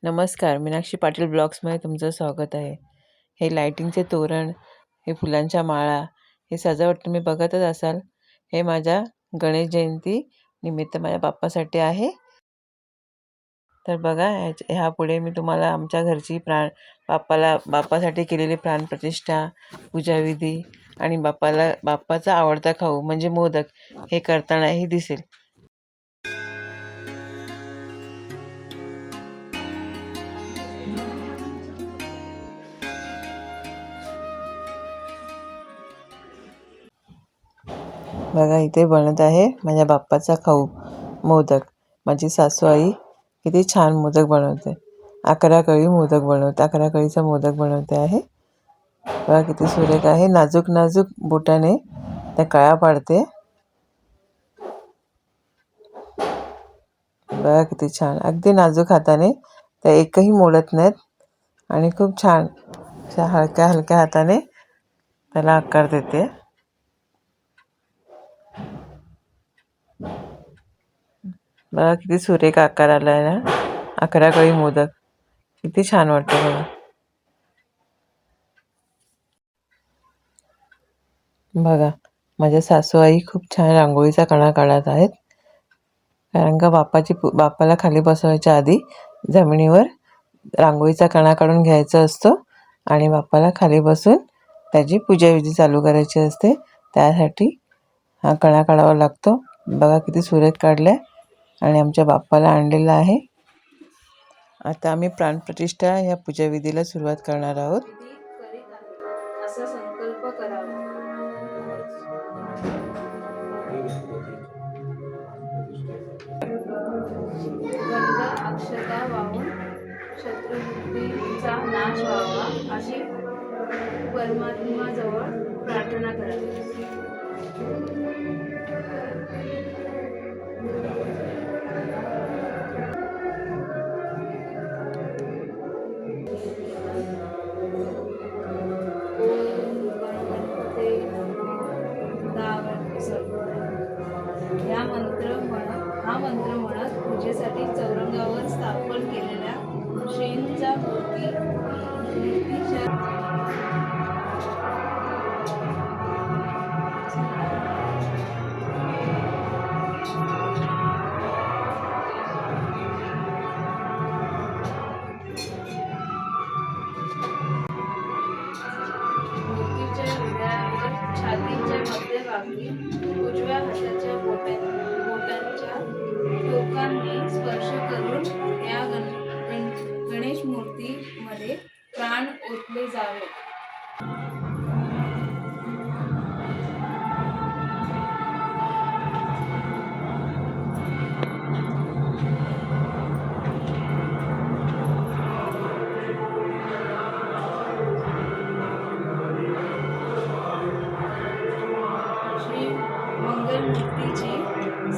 नमस्कार, मीनाक्षी पाटील ब्लॉग्समध्ये तुमचं स्वागत आहे. हे लायटिंगचे तोरण, हे फुलांच्या माळा, हे सजावट तुम्ही बघतच असाल. हे माझ्या गणेश जयंती निमित्त माझ्या बाप्पासाठी आहे. तर बघा, ह्यापुढे मी तुम्हाला आमच्या घरची बाप्पासाठी केलेली प्राणप्रतिष्ठा, पूजाविधी आणि बाप्पाचा आवडता खाऊ म्हणजे मोदक हे करतानाही दिसेल. बघा, इथे बनत आहे माझ्या बाप्पाचा खाऊ मोदक. माझी सासू आई किती छान मोदक बनवते. 11 कळी मोदक बनवते, 11 कळीचा मोदक बनवते आहे. बघा किती सुरेख आहे. नाजूक नाजूक बोटाने त्या कळ्या पाडते. बघा किती छान, अगदी नाजूक हाताने त्या एकही मोडत नाहीत आणि खूप छान अशा हलक्या हलक्या हाताने त्याला आकार देते. बघा किती सुरेख आकार आला आहे ना. 11 कळी मोदक किती छान वाटतं बघा. बघा, माझ्या सासू आई खूप छान रांगोळीचा कणा काढत आहेत. कारण का बाप्पाला खाली बसवायच्या आधी जमिनीवर रांगोळीचा कणा काढून घ्यायचा असतो आणि बाप्पाला खाली बसून त्याची पूजाविधी चालू करायची असते. त्यासाठी हा कणा काढावा लागतो. बघा किती सुरेख काढलाय आणि आमच्या बाप्पाला आणलेला आहे. आता आम्ही प्राणप्रतिष्ठा या पूजाविधीला सुरुवात करणार आहोत. असा संकल्प करावा. गंध अक्षता वाहून शत्रुबुद्धीचा नाश व्हावा अशी परमात्माजवळ प्रार्थना करावी. हा मंत्र म्हणत पूजेसाठी चौरंगावर स्थापन केलेल्या श्रींच्या मूर्तीच्या हृदयावर छातीच्या मध्यभागी उजव्या हाताच्या बोटांच्या टोकांनी स्पर्श करून या गणेश मूर्तीमध्ये प्राण ओतले जावे. मंगलमूर्तीची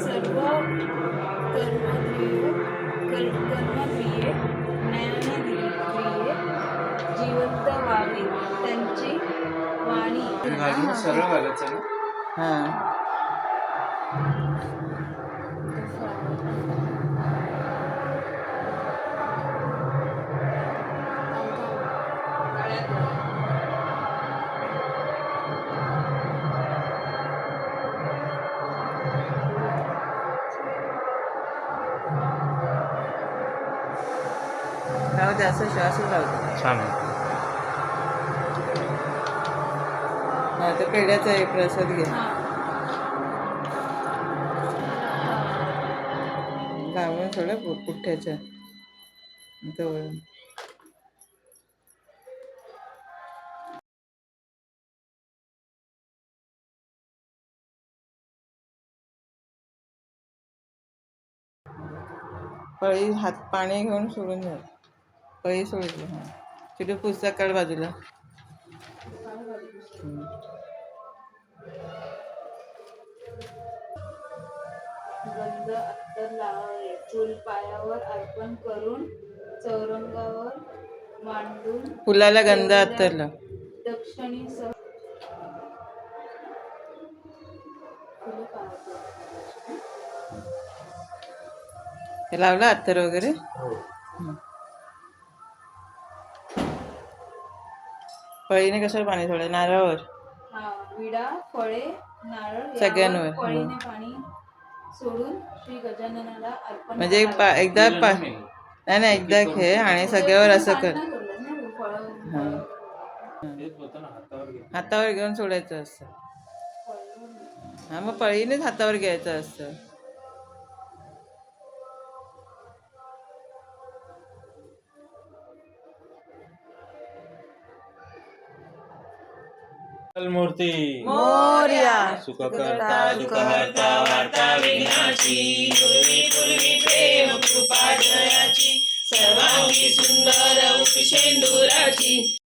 सर्व कर्मक्रिये ज्ञानक्रिये जिवंत व्हावी. त्यांची वाणी सरळ घालायचं ना. हां, राहू दे, असं श्वासच राहू दे. छान हा, तर पेढ्याचा एक प्रसाद घे. लावून थोडं पुठ्ठ्याच्या जवळ. पळी हात पाणी घेऊन सोडून द्या. पळी सोडली. हां, तिथे पुस्तक काढ बाजूला. गंध अत्तर लावावे. फूल पायावर अर्पण करून चौरंगावर मांडून फुलाला गंध अत्तरला. दक्षिणेसह लावला अत्तर वगैरे. पळीने कशावर पाणी सोडायचं? नारळावर. हा, विडा, फळे, नारळ सगळ्यांवर, यावर पळीने पाणी सोडून श्री गजाननाला अर्पण म्हणजे करावे. नाही नाही, एकदा घे आणि सगळ्यावर असं कर. हातावर घेऊन सोडायचं असतं. हा, मग पळीनेच हातावर घ्यायचं असतं. मूर्ती मोरया. सुखकर्ता सुखहर्ता वार्ता विघ्नाची, पूर्वी पूर्वी प्रेम कृपा जयाची, सर्वांगी सुंदर उपशेंदुराची.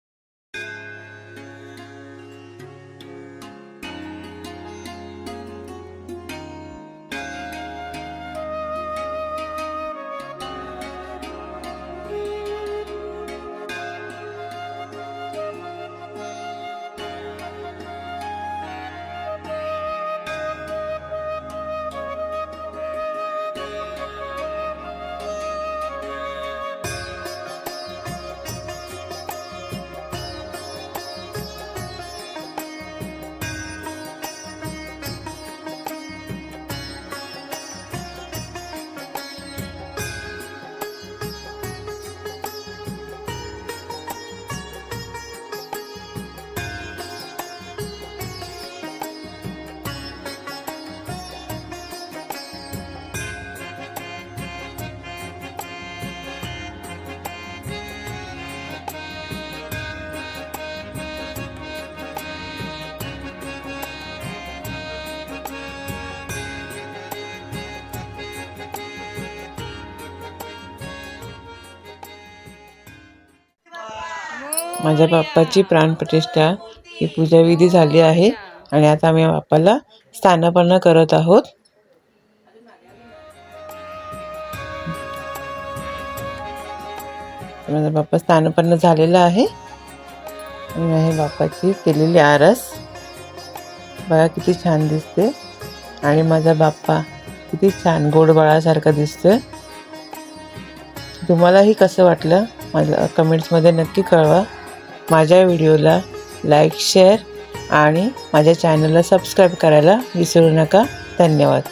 माझ्या बाप्पाची प्राणप्रतिष्ठा ही पूजाविधी झाली आहे आणि आता आम्ही बाप्पाला स्थानापन्न करत आहोत. माझा बाप्पा स्थानापन्न झालेला आहे आणि आहे बाप्पाची केलेली आरस. बघा किती छान दिसते आणि माझा बाप्पा किती छान गोड बाळासारखा दिसतोय. तुम्हालाही कसं वाटलं मला कमेंट्समध्ये नक्की कळवा. माझ्या व्हिडिओला लाईक, शेअर आणि माझ्या चॅनलला सबस्क्राईब करायला विसरू नका. धन्यवाद.